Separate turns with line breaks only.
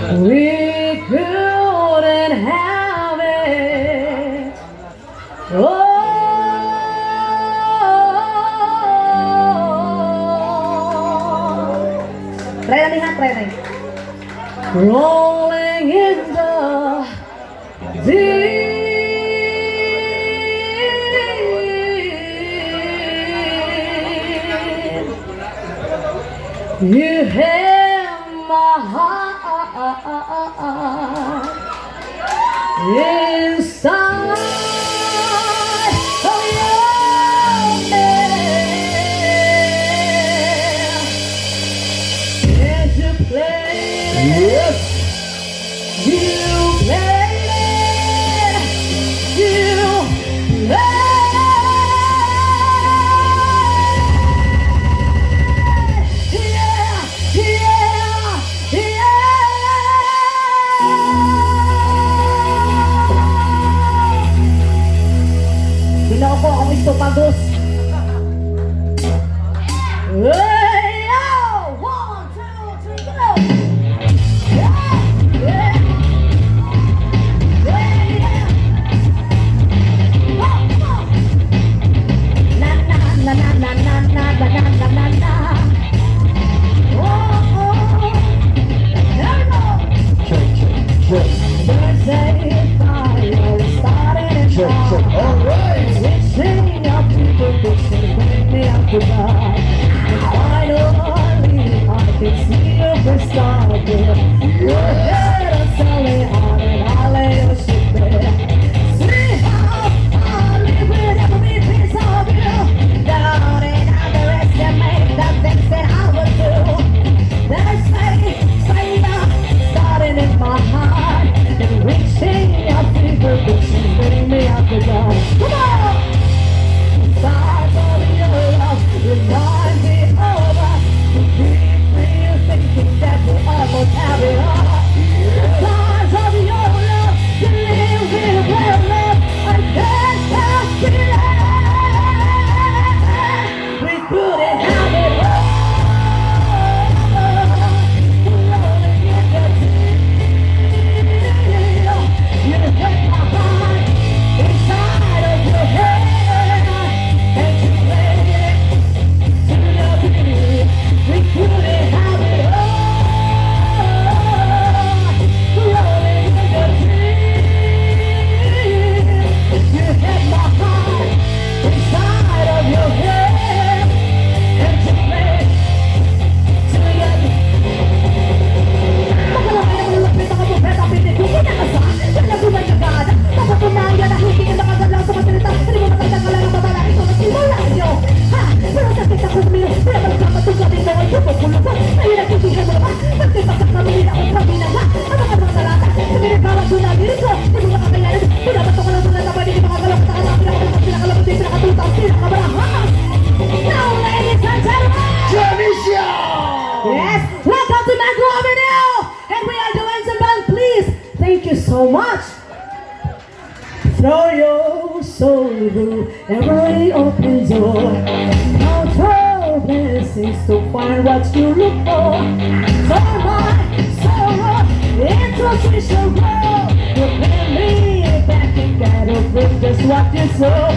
We couldn't have it. Oh, try na lihat, try na. Rolling in the deep. You held my heart inside of your hand. As you play,
Yes.
you play, you play. Ginoo ko, gusto pagos. Hey, yo! 1, 2, 3, go! Yeah! Yeah! Yeah, yeah! Oh, oh! Na na na na na na na na na na na. Oh, oh! There we go!
Check, check, check.
Birds say fire started and
Check, check. All right.
Sing up to the bushes, bring me up to God. And finally, I can see your first star there. Your head is solid hot and I'll lay your shit there. See how I live with every piece of you. Down and out the rest and make the things that I will do. There's fire starting in my heart. And reaching up to the bushes, bring me up to God. Come on! Stars of your love remind me of us. Keep me thinking that we'll almost have it all. Stars of your love, you live in where love I can't help feeling. We couldn't have it all. Rolling in the deep. You hit my heart inside of your head. And you played it to the beat. We couldn't have it all. Rolling in the deep. You hit my heart inside of your head. And you played to the beat. Magkalapit ako ng peta, pinitukin na kasa. Pinaguban ka gana. Napatunayan na hindi ka nakagalaw sa masalita. Hindi mo matagdagalan ang babala. Ito na simula nyo. Ha? Pero sakit ako umiyo. Pero magkakatong gabi mo ay tupag-pulutan. Ngayon nagtitihan mo naman. Magkipagsak na muli akong pag-inanga. Ano ka naman nalata? Sa minagawa ko na dito. Hindi mo makakayanin. Pinabato ko lang sa nalaman. Hindi makagalaw. Pinakalaman din. Pinakatulutang. Pinakabarahas. Now, ladies and gentlemen.
Dionesia.
Yes, welcome to Metro Avenue. And we are doing some band, please. Thank you so much. Throw your soul through every open door. Count your blessings to find what you look for. Turn my sorrow into a special world. You bring me back and gotta bring just what you sow.